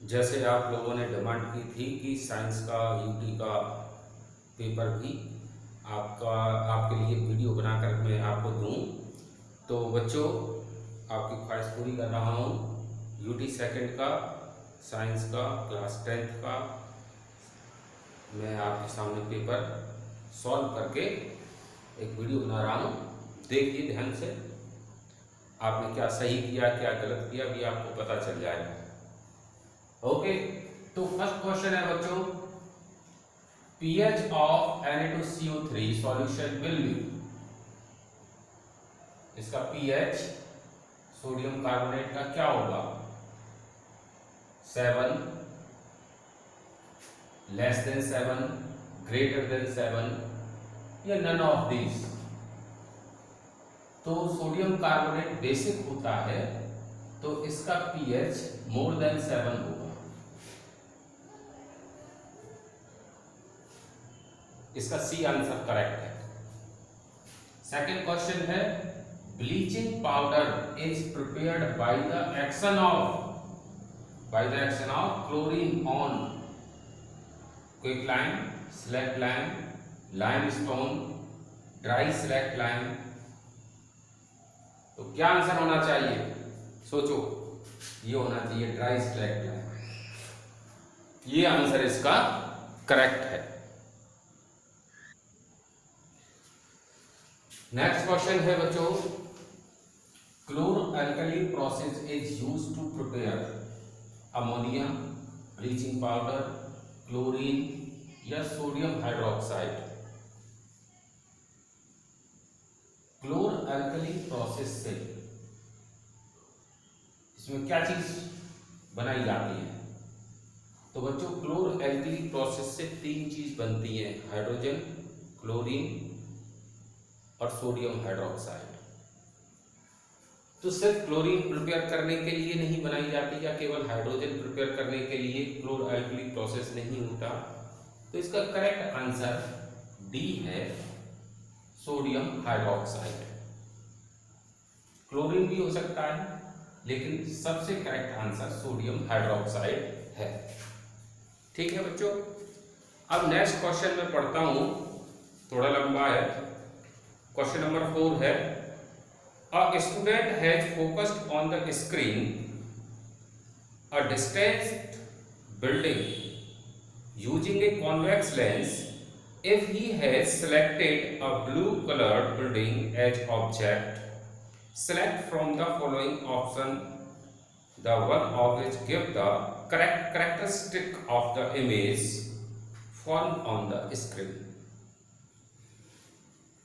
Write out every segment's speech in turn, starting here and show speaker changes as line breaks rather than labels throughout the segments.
जैसे आप लोगों ने डिमांड की थी कि साइंस का यूटी का पेपर भी आपका आपके लिए वीडियो बनाकर मैं आपको दूं, तो बच्चों आपकी ख्वाहिश पूरी कर रहा हूं। यूटी सेकंड का साइंस का क्लास 10th का मैं आपके सामने पेपर सॉल्व करके एक वीडियो बना रहा हूं। देखिए ध्यान से, आपने क्या सही किया क्या गलत किया भी आपको पता चल जाएगा। ओके, तो फर्स्ट क्वेश्चन है बच्चों, pH of Na2CO3 solution will be. इसका pH सोडियम कार्बोनेट का क्या होगा? 7, लेस देन 7, ग्रेटर देन 7 या नन ऑफ दीज। तो सोडियम कार्बोनेट बेसिक होता है तो इसका pH मोर देन 7 होगा। इसका सी आंसर करेक्ट है। सेकंड क्वेश्चन है, bleaching powder is prepared by the action of chlorine on quicklime, slaked lime, limestone, dry slaked lime. तो क्या आंसर होना चाहिए? सोचो, ये होना चाहिए ड्राई स्लैकलाइम। ये आंसर इसका करेक्ट है। नेक्स्ट क्वेश्चन है बच्चों, chloro alkali process is used to prepare ammonia, bleaching powder, chlorine या sodium hydroxide. Chloro alkali process से इसमें क्या चीज बनाई जाती है? तो बच्चों क्लोरो अल्कली प्रोसेस से 3 चीज बनती है, हाइड्रोजन, क्लोरीन और सोडियम हाइड्रोक्साइड। तो सिर्फ क्लोरीन प्रिपेयर करने के लिए नहीं बनाई जाती या केवल हाइड्रोजन प्रिपेयर करने के लिए क्लोरो अल्कली प्रोसेस नहीं होता। तो इसका करेक्ट आंसर डी है, सोडियम हाइड्रोक्साइड। क्लोरीन भी हो सकता है लेकिन सबसे करेक्ट आंसर सोडियम हाइड्रोक्साइड है। ठीक है बच्चों, अब नेक्स्ट क्वेश्चन में पढ़ता हूं, थोड़ा लंबा है। क्वेश्चन नंबर 4 है, a student has focused on the screen a distant building using a convex lens. If he has selected a blue colored building as object, select from the following option the one of which give the correct characteristic of the image formed on the screen.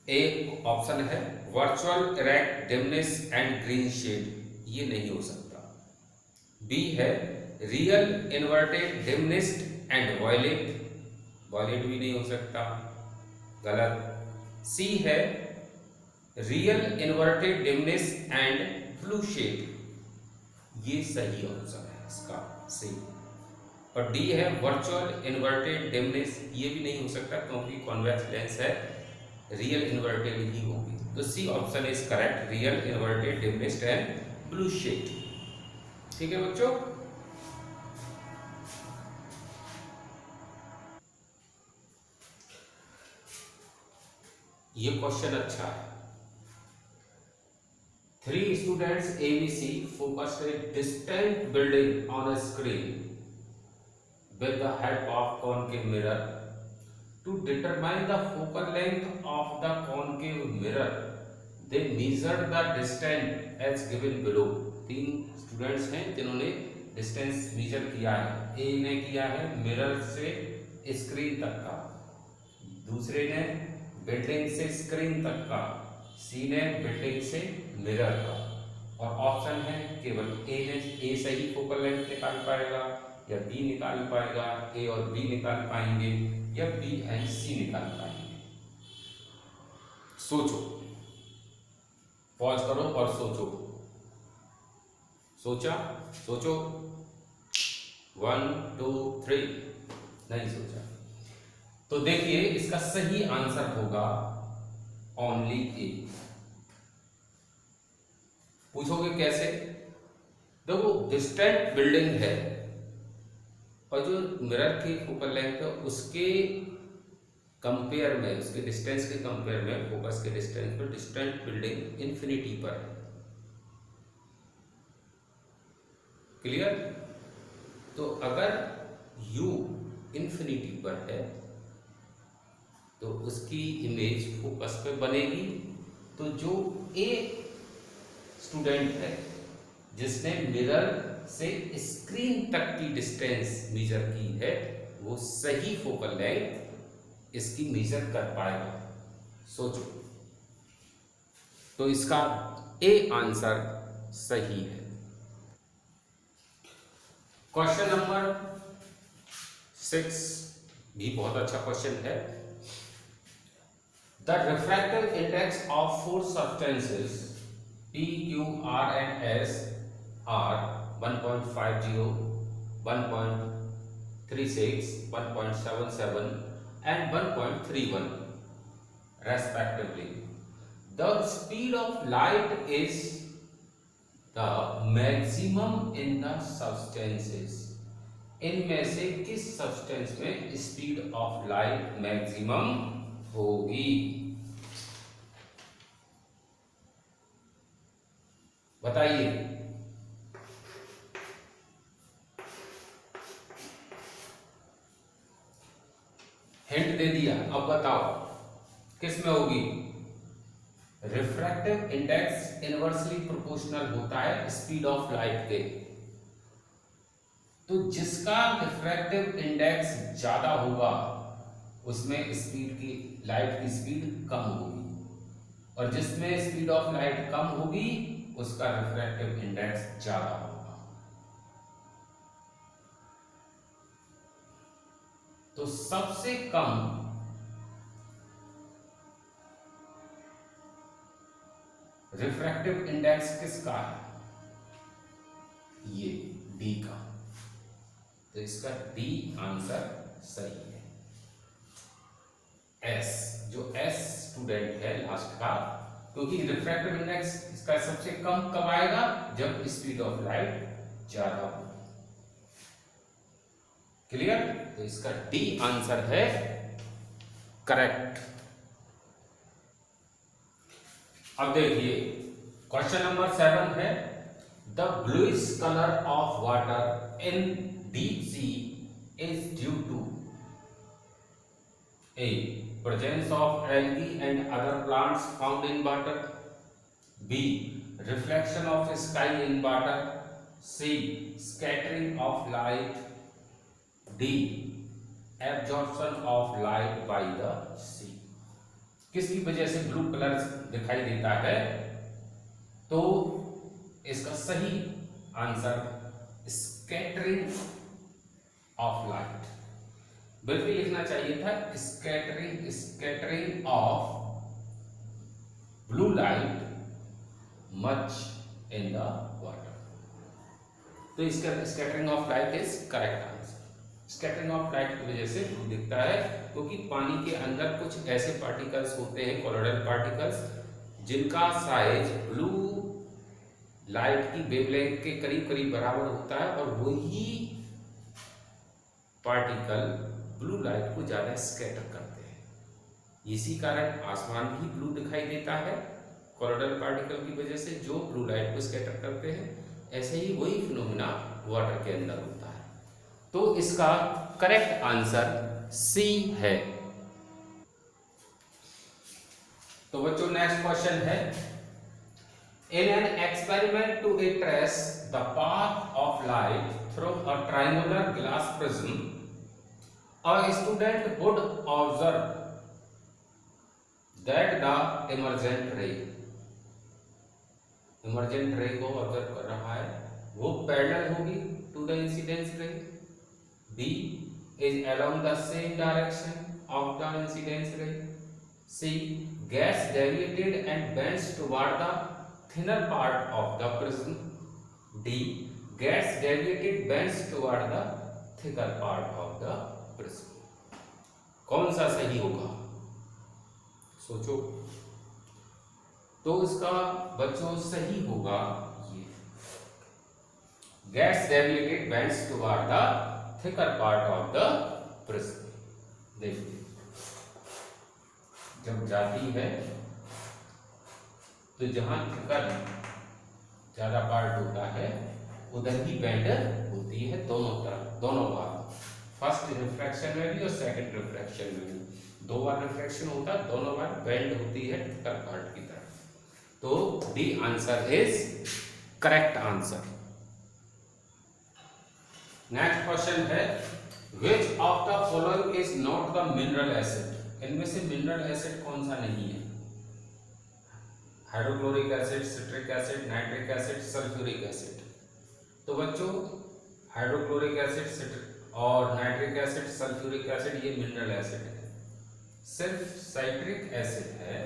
A option है virtual erect diminished and green shade, ये नहीं हो सकता। B है real inverted diminished and violet, violet भी नहीं हो सकता, गलत। सी है real inverted diminished and blue shade, ये सही ऑप्शन है इसका सी। और डी है वर्चुअल इन्वर्टेड डिमनेस, ये भी नहीं हो सकता क्योंकि कॉन्वेक्स लेंस है, रियल इन्वर्टेड ही होगी। तो C option is correct, real inverted diminished and blue shade. ठीक है बच्चों, ये क्वेश्चन अच्छा है। 3 students ABC focused a distant building on a screen with the help of concave mirror. To determine the focal length of the concave mirror, they measured the distance as given below. 3 students हैं जिन्होंने distance measure किया है। ए ने किया है mirror से screen तक का, दूसरे ने बिल्डिंग से स्क्रीन तक का, सी ने बिल्डिंग से मिरर का। और ऑप्शन है केवल ए सही फोकल लेंथ निकाल पाएगा या बी निकाल पाएगा, ए और बी निकाल पाएंगे या बी एंड सी निकाल पाएंगे। सोचो, पॉज करो और सोचो। सोचा? सोचो, 1 2 3, नहीं सोचा। तो देखिए इसका सही आंसर होगा ओनली ए। पूछोगे कैसे? देखो डिस्टेंट बिल्डिंग है और जो मिरर की फोकल लेंथ है उसके कंपेयर में, उसके डिस्टेंस के कंपेयर में, फोकस के डिस्टेंस में डिस्टेंट बिल्डिंग इन्फिनिटी पर है। क्लियर? तो अगर u इन्फिनिटी पर है तो उसकी इमेज फोकस पे बनेगी। तो जो ए स्टूडेंट है जिसने मिरर से स्क्रीन तक की डिस्टेंस मेजर की है वो सही फोकल लेंथ इसकी मेजर कर पाएगा। सोचो, तो इसका ए आंसर सही है। क्वेश्चन नंबर 6 भी बहुत अच्छा क्वेश्चन है। The refractive index of four substances P, Q, R and S are 1.50, 1.36, 1.77 and 1.31 respectively. The speed of light is the maximum in the substances. इनमें से किस सब्सटेंस में स्पीड ऑफ लाइट मैक्सिमम होगी? बताइए। हिंट दे दिया, अब बताओ किस में होगी? रिफ्रैक्टिव इंडेक्स इनवर्सली प्रोपोर्शनल होता है स्पीड ऑफ लाइट के। तो जिसका रिफ्रैक्टिव इंडेक्स ज्यादा होगा उसमें स्पीड की, लाइट की स्पीड कम होगी, और जिसमें स्पीड ऑफ लाइट कम होगी उसका रिफ्रैक्टिव इंडेक्स ज्यादा होगा। तो सबसे कम रिफ्रैक्टिव इंडेक्स किसका है? ये डी का। तो इसका डी आंसर सही है। एस, जो एस स्टूडेंट है लास्ट का, क्योंकि रिफ्रैक्टिव इंडेक्स इसका सबसे कम कब आएगा? जब स्पीड ऑफ लाइट ज्यादा हो। क्लियर? तो इसका डी आंसर है करेक्ट। अब देखिए क्वेश्चन नंबर 7 है, the bluish colour of water in deep sea is due to A, presence of algae and other plants found in water, B, reflection of sky in water, C, scattering of light, D, absorption of light by the sea। किसकी वजह से blue colour दिखाई देता है? तो इसका सही answer scattering of light. बल्कि लिखना चाहिए था scattering of blue light much in the water. तो इसका scattering of light is correct answer. Scattering of light की वजह से ब्लू दिखता है क्योंकि पानी के अंदर कुछ ऐसे पार्टिकल्स होते हैं, कोलोइडल पार्टिकल्स, जिनका साइज ब्लू लाइट की वेवलेंथ के करीब करीब बराबर होता है, और वही पार्टिकल ब्लू लाइट को ज्यादा स्कैटर करते हैं। इसी कारण आसमान भी ब्लू दिखाई देता है कोलोइडल पार्टिकल की वजह से, जो ब्लू लाइट को स्कैटर करते हैं। ऐसे ही वही फिनोमेना वाटर के अंदर होता है। तो इसका करेक्ट आंसर सी है। तो बच्चों नेक्स्ट क्वेश्चन है, in an experiment to trace the path of light through a triangular glass prism, a student would observe that the emergent ray को ऑब्जर्व कर रहा है, वो पैरेलल होगी to the incidence ray. B is along the same direction of the incidence ray. C gets deviated and bends toward the thinner part of the prism. D gets deviated bends toward the thicker part of the prism। कौन सा सही होगा? सोचो। तो इसका बच्चों सही होगा ये, gets deviated bends toward the thicker part of the prism. देखिए जब जाती है तो जहां थिकर ज्यादा पार्ट होता है उधर ही बेंड होती है दोनों तरफ, दोनों बार, फर्स्ट रिफ्रैक्शन में भी और सेकंड रिफ्रैक्शन में भी। दो बार रिफ्रैक्शन होता है, दोनों बार बेंड होती है थिकर पार्ट की तरफ। तो D answer is correct answer. Next question है which of the following is not the mineral acid. इनमें से मिनरल एसिड कौन सा नहीं है? Hydrochloric acid, citric acid, nitric acid, sulphuric acid. तो बच्चों हाइड्रोक्लोरिक एसिड और नाइट्रिक एसिड, सल्फ्यूरिक एसिड ये मिनरल एसिड है। सिर्फ साइट्रिक एसिड है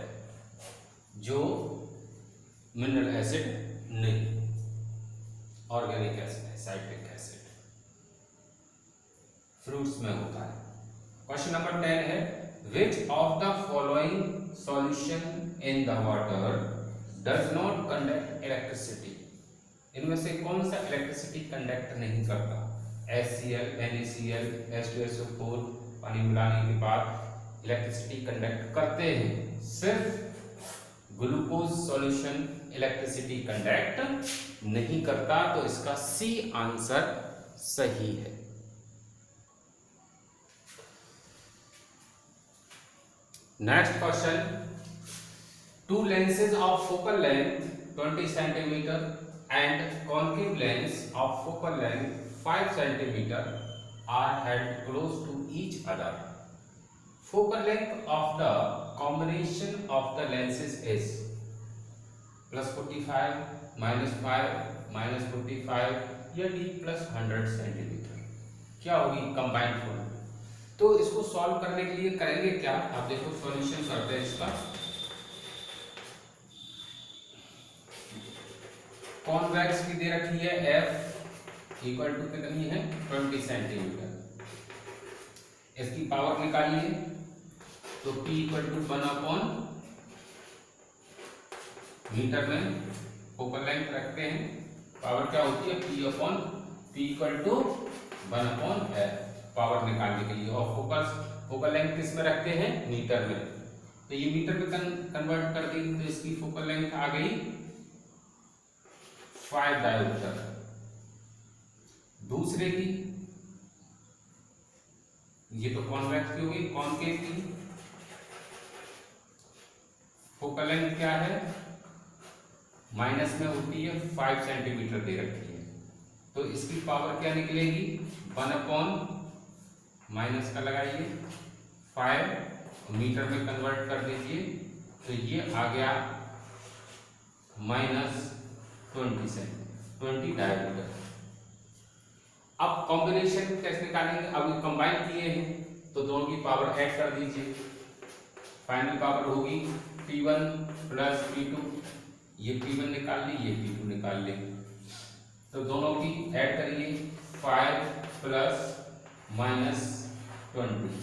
जो मिनरल एसिड नहीं, ऑर्गेनिक एसिड है साइट्रिक एसिड, फ्रूट्स में होता है। क्वेश्चन नंबर 10 है which of the following solution in the water does not conduct electricity. इनमें से कौन सा इलेक्ट्रिसिटी कंडक्ट नहीं करता? HCl, NaCl, H2SO4 पानी मिलाने के बाद इलेक्ट्रिसिटी कंडक्ट करते हैं, सिर्फ ग्लूकोज सॉल्यूशन इलेक्ट्रिसिटी कंडक्ट नहीं करता। तो इसका सी आंसर सही है। Next question two lenses of focal length 20 centimeter and concave lens of focal length 5 centimeter are held close to each other. Focal length of the combination of the lenses is +45, -5, -45 या D +100 centimetre. क्या होगी combined focal? तो इसको solve करने के लिए करेंगे क्या? आप देखो सॉल्यूशन करते हैं इसका। कॉन्वेक्स की दे रखी है F इक्वल टू कितनी है 20 सेंटीमीटर। इसकी पावर निकालिए तो P इक्वल टू 1/, मीटर में फोकल लेंथ रखते हैं, पावर क्या होती है P equal to 1/F power निकालने के लिए। और फोकल लेंथ किस में रखते हैं? मीटर में। तो ये मीटर में कन्वर्ट कर दी तो इसकी फोकल लेंथ आ गई 5 डायोमीटर। दूसरे की ये तो कॉन्वेक्स की होगी, कॉनकेव की फोकल लेंथ क्या है? माइनस में होती है 5 सेंटीमीटर दे रखी है। तो इसकी पावर क्या निकलेगी 1/, माइनस का लगाइए 5 मीटर में कन्वर्ट कर दीजिए तो ये आ गया -20 डायोमीटर। अब कॉम्बिनेशन कैसे निकालेंगे? अब ये कंबाइन किए हैं तो दोनों की पावर ऐड कर दीजिए। फाइनल पावर होगी P1 + P2। ये P1 निकाल ली, ये P2 निकाल ली, तो दोनों की ऐड करिए 5 + -20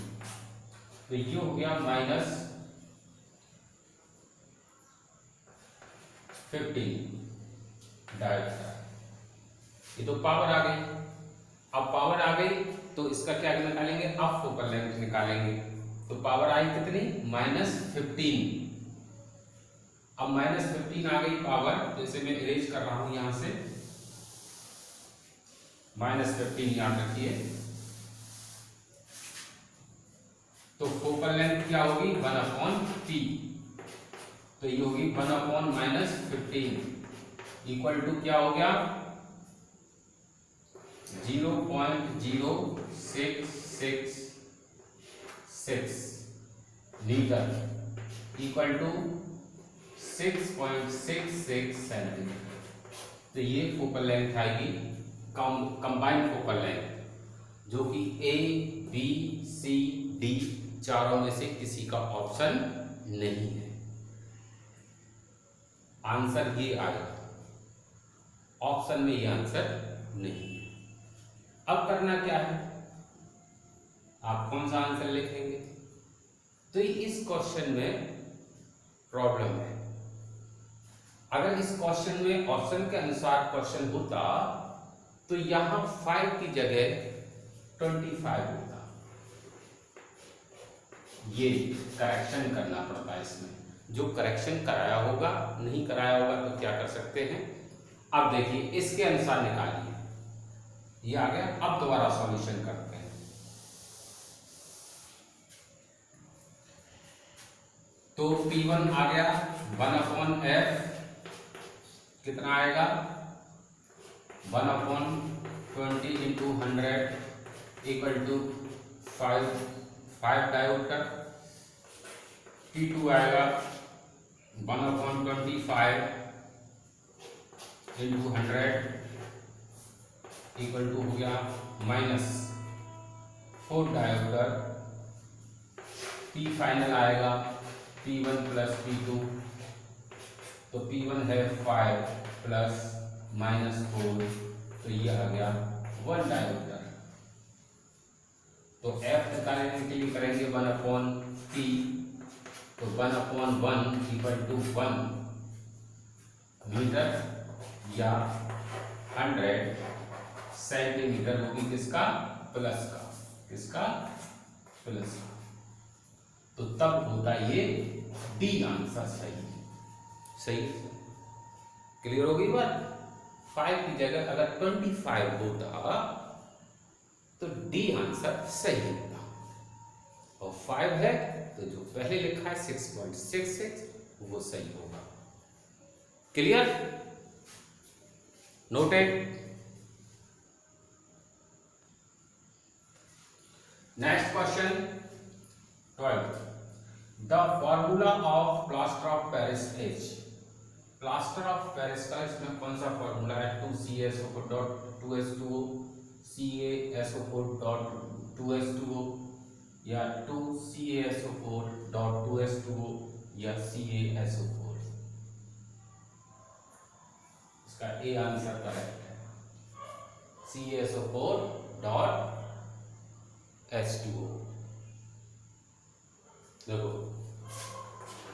तो ये हो गया -15 डायोमीटर। ये तो पावर आ गई। अब पावर आ गई तो इसका क्या निकालेंगे? अब फोकल लेंथ निकालेंगे। तो पावर आई कितनी? -15। अब -15 आ गई पावर, तो इसे मैं इरेज कर रहा हूं यहां से। -15 याद रखिए। तो फोकल लेंथ क्या होगी 1/P। तो ये होगी 1/-15 इक्वल टू क्या हो गया 0.0666 मीटर इक्वल टू 6.66 सेंटीमीटर। तो ये फोकल लेंथ आएगी कंबाइंड फोकल लेंथ, जो कि A, B, C, D चारों में से किसी का ऑप्शन नहीं है। आंसर ये आएगा, ऑप्शन में ये आंसर नहीं है। अब करना क्या है? आप कौन सा आंसर लिखेंगे? तो इस क्वेश्चन में प्रॉब्लम है। अगर इस क्वेश्चन में ऑप्शन के अनुसार क्वेश्चन होता तो यहां 5 की जगह 25 होगा। ये करेक्शन करना पड़ता है इसमें, जो करेक्शन कराया होगा, नहीं कराया होगा तो क्या कर सकते हैं। अब देखिए इसके अनुसार निकालिए, ये आ गया। अब दोबारा सॉल्यूशन करते हैं। तो P1 आ गया 1/f, कितना आएगा 1/20 इंटू 100 इक्वल टू 5 डायोमीटर। P2 आएगा 1/25 इंटू 100 इक्वल टू हो गया -4 डायोमीटर। P फाइनल आएगा P1 प्लस P2, तो P1 है 5 प्लस -4, तो ये आ गया 1 डायोमीटर। तो F निकालने के लिए करेंगे 1/P, तो 1/1 इक्वल टू 1 मीटर या 100 सेंटीमीटर होगी, किसका प्लस का, किसका प्लस का। तो तब होता ये डी आंसर सही। सही क्लियर होगी बात। 5 की जगह अगर 25 होता तो डी आंसर सही होता, और 5 है तो जो पहले लिखा है 6.66 वो सही होगा। Clear, noted. Next question 12, the formula of plaster of Paris is. Plaster of Paris का इसमें कौन सा फॉर्मूला है, 2CaSO4.2H2O, CaSO4.2H2O या 2CaSO4.2H2O या CaSO4। इसका ए आंसर करेक्ट है, CaSO4.H2O। देखो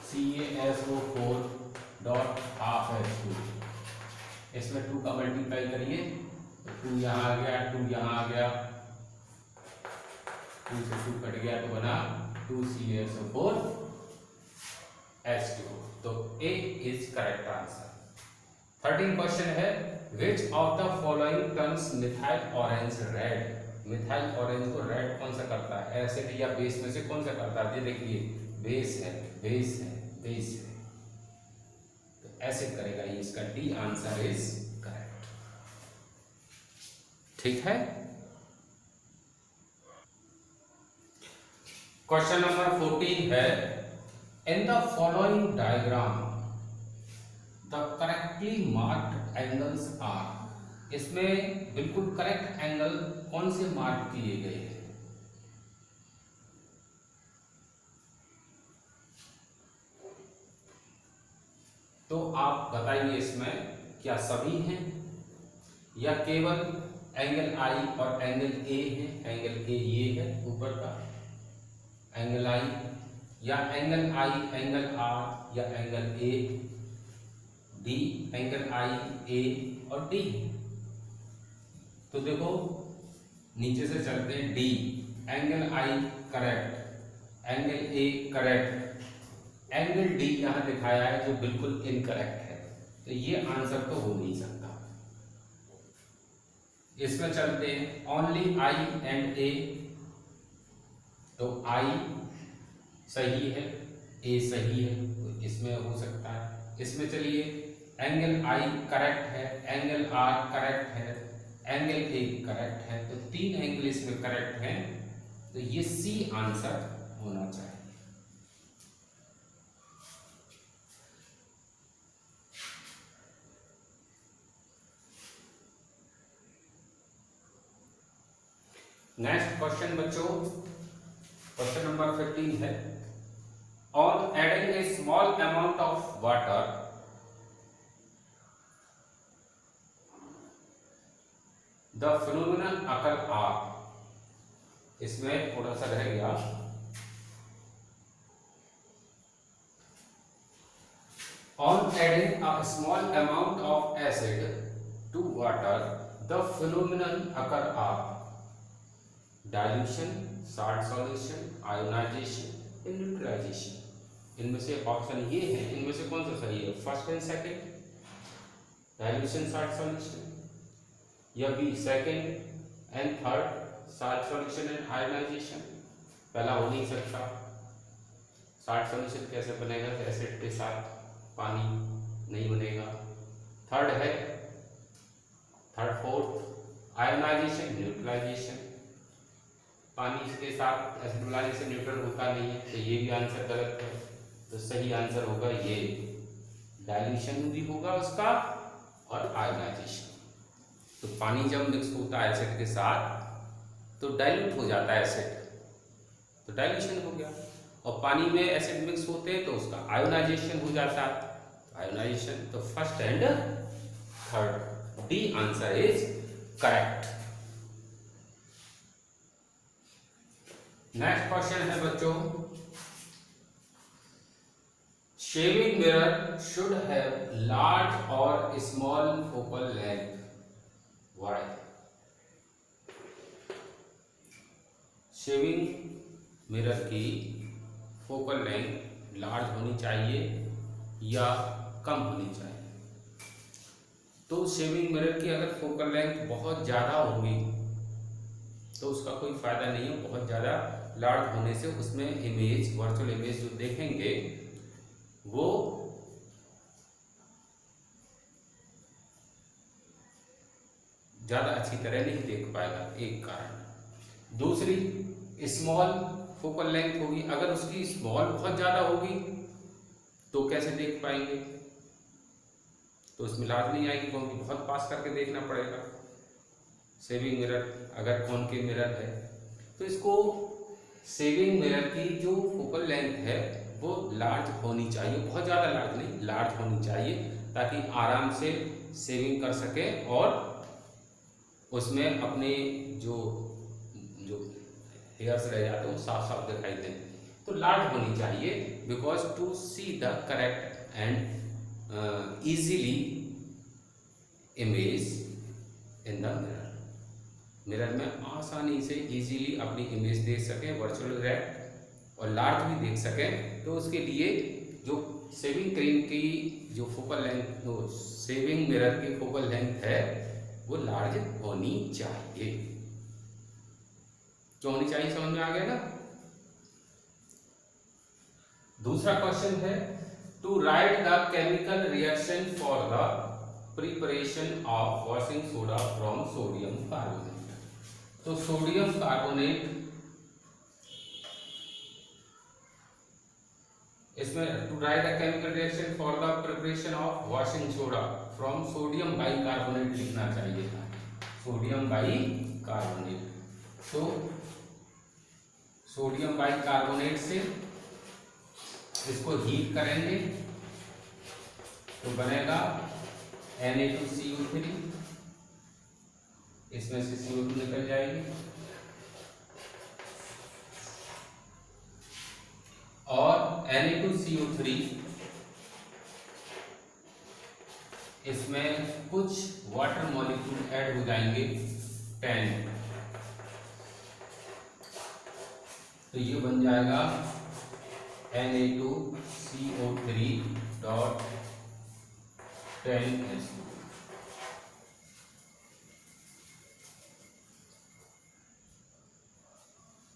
CaSO4.12H2, इसमें 2 का मल्टीप्लाई करिए तो 2 यहाँ आ गया, 2 यहाँ आ गया, 2 से 2 कट गया तो बना 2CaSO4H2O। तो ए इज करेक्ट आंसर। 13 क्वेश्चन है, which of the following turns methyl orange red. Methyl orange को रेड कौन सा करता है, एसिड या बेस में से कौन सा करता है। ये देखिए बेस है, बेस है, बेस है, तो एसिड करेगा ये। इसका डी आंसर इज करेक्ट। ठीक है। क्वेश्चन नंबर 14 है, in the following diagram the correctly marked angles are. इसमें बिल्कुल करेक्ट एंगल कौन से मार्क किए गए हैं। तो आप बताइए इसमें क्या सभी हैं या केवल एंगल आई और एंगल ए है। एंगल ए ये है ऊपर का एंगल आई, या एंगल आई एंगल आर, या एंगल ए डी, एंगल आई ए और डी। तो देखो नीचे से चलते हैं। D angle I correct, angle A correct, angle D यहां दिखाया है जो बिल्कुल इनकरेक्ट है, तो ये आंसर तो हो नहीं सकता। इसमें चलते हैं ओनली आई एंड ए, तो आई सही है, ए सही है, तो इसमें हो सकता है। इसमें चलिए एंगल आई करेक्ट है, एंगल आर करेक्ट है, एंगल ए करेक्ट है, तो 3 एंगल इसमें करेक्ट हैं, तो ये सी आंसर होना चाहिए। नेक्स्ट क्वेश्चन बच्चों, क्वेश्चन नंबर 15 है, on adding a small amount of water the phenomenon occur are. इसमें थोड़ा सा रह गया, on adding a small amount of acid to water the phenomenon occur are. Dilution, salt solution, ionization, neutralization. इनमें से option ये है, इनमें से कौन सा सही है? First and second, dilution salt solution, या B second and third, salt solution and ionisation? पहला हो नहीं सकता। साल्ट सॉल्यूशन कैसे बनेगा? एसिड के साथ पानी नहीं बनेगा। थर्ड है, थर्ड फोर्थ आयोनाइजेशन, न्यूट्रलाइजेशन, पानी के साथ एसिडोलाइजेशन न्यूट्रल होता नहीं है, तो ये भी आंसर गलत है। तो सही आंसर होगा ये, डाइल्यूशन भी होगा उसका और आयोनाइजेशन। तो पानी जब मिक्स होता है एसिड के साथ तो डाइल्यूट हो जाता है एसिड, तो डाइल्यूशन हो गया। और पानी में एसिड मिक्स होते हैं तो उसका आयोनाइजेशन हो जाता है, तो आयोनाइजेशन। तो first and third, D answer is correct. Next question है बच्चों, shaving mirror should have large और small focal length, why? Shaving mirror की फोकल लेंथ लार्ज होनी चाहिए या कम होनी चाहिए? तो शेविंग मिरर की अगर फोकल लेंथ बहुत ज़्यादा होगी तो उसका कोई फायदा नहीं है। बहुत ज़्यादा लार्ज होने से उसमें इमेज, वर्चुअल इमेज जो देखेंगे वो ज़्यादा अच्छी तरह नहीं देख पाएगा, एक कारण। दूसरी, स्मॉल फोकल लेंथ होगी, अगर उसकी स्मॉल बहुत ज़्यादा होगी तो कैसे देख पाएंगे? तो उसमें लाज नहीं आएगी, क्योंकि बहुत पास करके देखना पड़ेगा। शेविंग मिरर अगर कॉनकेव मिरर है तो इसको शेविंग मिरर की जो फोकल लेंथ है वो लार्ज होनी चाहिए, बहुत ज़्यादा लार्ज नहीं, लार्ज होनी चाहिए, ताकि आराम से शेविंग कर सके और उसमें अपने जो जो हेयर्स रह जाते हैं वो साफ साफ दिखाई दें। तो लार्ज होनी चाहिए, because to see the correct and easily image in the mirror. Mirror में आसानी से इजीली अपनी इमेज देख सकें, वर्चुअल रेक्ट और लार्ज भी देख सकें। तो उसके लिए जो शेविंग क्रीम की जो फोकल लेंथ, शेविंग मिरर की फोकल लेंथ है वो लार्ज होनी चाहिए। क्यों होनी चाहिए, समझ में आ गया ना? दूसरा क्वेश्चन है, to write the chemical reaction for the preparation of washing soda from sodium carbonate. तो सोडियम कार्बोनेट, इसमें to write the chemical reaction for the preparation of washing soda from sodium bicarbonate लिखना चाहिए था, sodium bicarbonate. तो sodium bicarbonate से इसको heat करेंगे तो बनेगा Na2CO3, इसमें से CO2 निकल जाएगी और Na2CO3 इसमें कुछ वाटर मॉलिक्यूल ऐड हो जाएंगे 10, तो ये बन जाएगा Na2CO3 dot 10H2।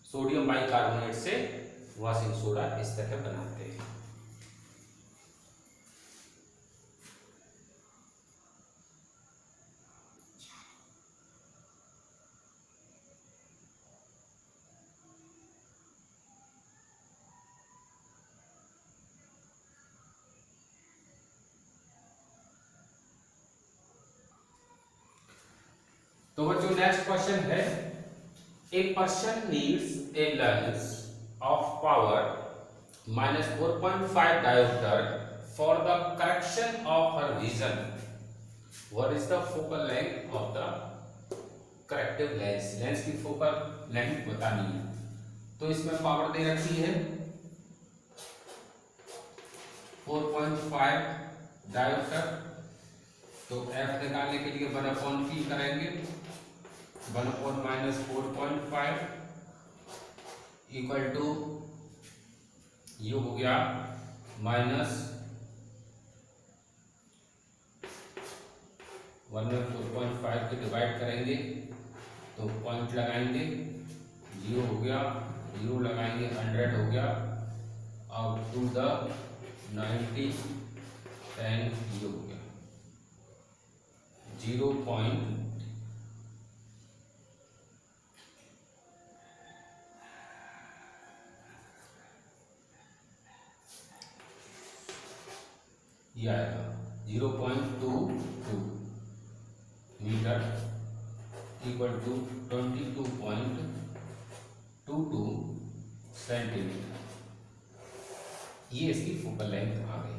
Sodium bicarbonate से वॉशिंग सोडा इस तरह बनाते हैं। तो बच्चों नेक्स्ट क्वेश्चन है, a person needs a lens of power -4.5 dioptre for the correction of her vision, what is the focal length of the corrective lens? Lens की focal length बतानी है। तो इसमें पावर दे रखी है 4.5 डायोप्टर, तो F निकालने के लिए 1/T करेंगे, 1/-4.5 इक्वल टू यू हो गया माइनस 1 में 4.5 के डिवाइड करेंगे तो पॉइंट लगाएंगे, 0 हो गया, 0 लगाएंगे 100 हो गया, अब टू द 90 10 ये हो गया 0 ये आएगा 0.22 मीटर इक्वल टू 22.22 सेंटीमीटर। ये इसकी फोकल लेंथ आ गई।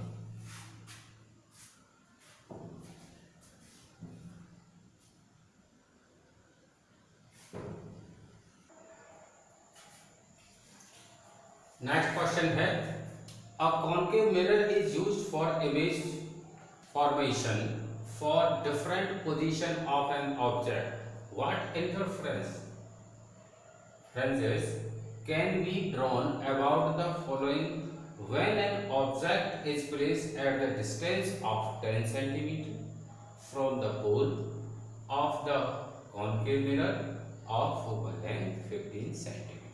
नेक्स्ट क्वेश्चन है a concave mirror is used for image formation for different position of an object. What inferences can be drawn about the following when an object is placed at the distance of 10 cm from the pole of the concave mirror of focal length 15 cm.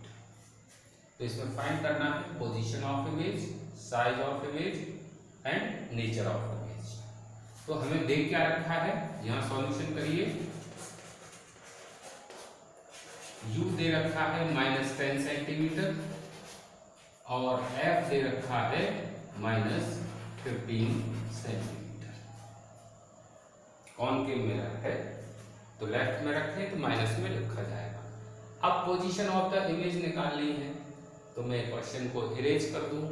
तो इसमें find करना है position of image, size of image and nature of image. तो हमें देख क्या रखा है, यहां सॉल्यूशन करिए। u दे रखा है -10 सेंटीमीटर और f दे रखा है -15 सेंटीमीटर। कॉनकेव मिरर है तो लेफ्ट में रखें तो माइनस में लिखा जाएगा। अब पोजीशन ऑफ द इमेज निकालनी है तो मैं क्वेश्चन को इरेज कर दूं।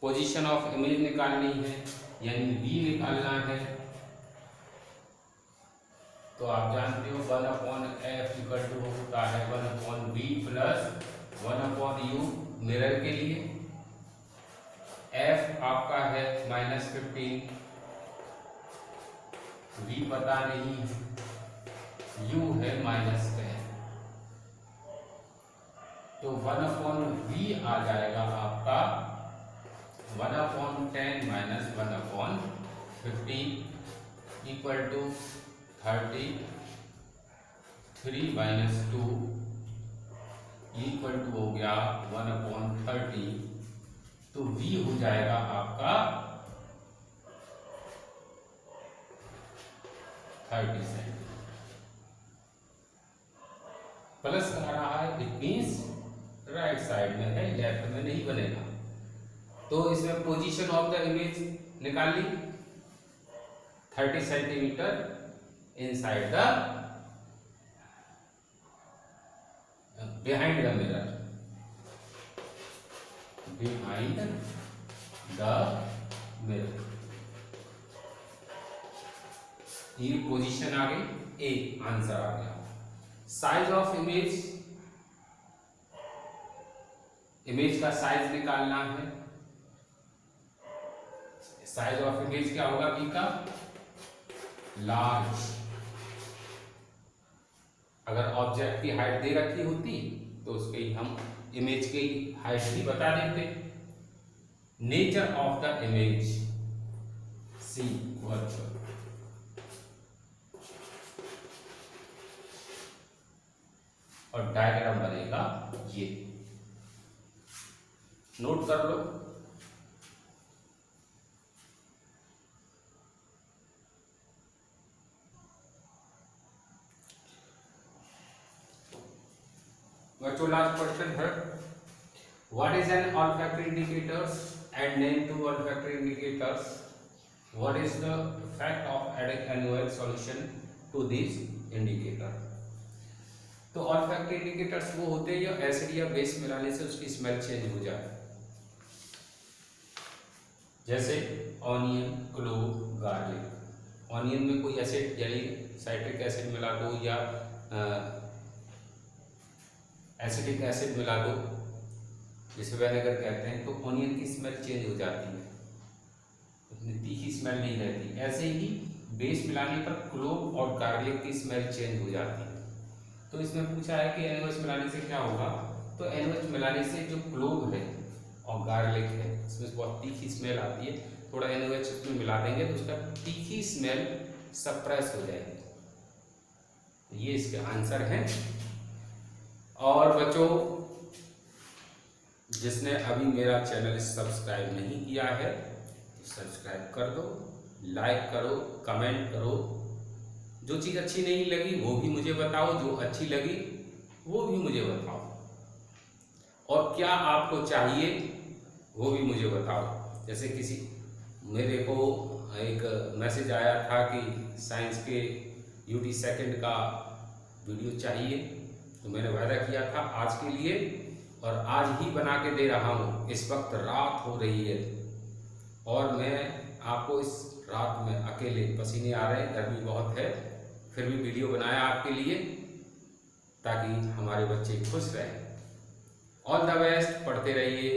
पोजीशन ऑफ इमेज निकालनी है यानी v निकालना है तो आप जानते हो 1/f इक्वल टू होता है 1/v प्लस 1/u मिरर के लिए। f आपका है -15, v पता नहीं है, u है -10 तो 1/v आ जाएगा आपका 1/10 minus 1/15 equal to 33 minus 2 equal to हो गया 1/30 तो v हो जाएगा आपका 30 सेंटीमीटर। प्लस आ रहा है इट मींस राइट साइड में है, लेफ्ट में नहीं बनेगा। तो इसमें पोजीशन ऑफ द इमेज निकाल ली 30 centimetre inside the behind the mirror, behind the mirror. ये पोजीशन आ गई, ए आंसर आ गया। साइज ऑफ इमेज, इमेज का साइज निकालना है। साइज ऑफ इमेज क्या होगा बी का, लार्ज। अगर ऑब्जेक्ट की हाइट दे रखी होती तो उसके हम इमेज की हाइट भी बता देते। Nature of the image C virtual. और डायग्राम बनेगा ये, नोट कर लो। बच्चों लास्ट क्वेश्चन है what is an olfactory indicators and name two olfactory indicators. What is the effect of adding NaOH solution to these indicator. तो olfactory indicators वो होते हैं जो एसिड या बेस मिलाने से उसकी स्मेल चेंज हो जाए, जैसे ऑनियन, क्लोव, गार्लिक। ऑनियन में कोई एसिड यानी साइट्रिक एसिड मिला दो या एसिडिक एसिड मिला दो जिसे विनेगर कहते हैं, तो ऑनियन की स्मेल चेंज हो जाती है, उतनी तीखी स्मेल नहीं रहती। ऐसे ही बेस मिलाने पर क्लोव और गार्लिक की स्मेल चेंज हो जाती है। तो इसमें पूछा है कि एनओएच मिलाने से क्या होगा। तो एनओएच मिलाने से जो क्लोव है और गार्लिक है इसमें बहुत तीखी स्मेल आती है, थोड़ा एनओएच उसमें मिला देंगे तो उसका तीखी स्मेल सप्रेस हो जाएगी। तो ये इसके आंसर है। और बच्चों, जिसने अभी मेरा चैनल सब्सक्राइब नहीं किया है तो सब्सक्राइब कर दो, लाइक करो, कमेंट करो। जो चीज़ अच्छी नहीं लगी वो भी मुझे बताओ, जो अच्छी लगी वो भी मुझे बताओ, और क्या आपको चाहिए वो भी मुझे बताओ। जैसे किसी मेरे को एक मैसेज आया था कि साइंस के यूटी सेकंड का वीडियो चाहिए, तो मैंने वादा किया था आज के लिए, और आज ही बना के दे रहा हूँ। इस वक्त रात हो रही है और मैं आपको इस रात में अकेले, पसीने आ रहे हैं, गर्मी बहुत है, फिर भी वीडियो बनाया आपके लिए ताकि हमारे बच्चे खुश रहें। ऑल द बेस्ट, पढ़ते रहिए।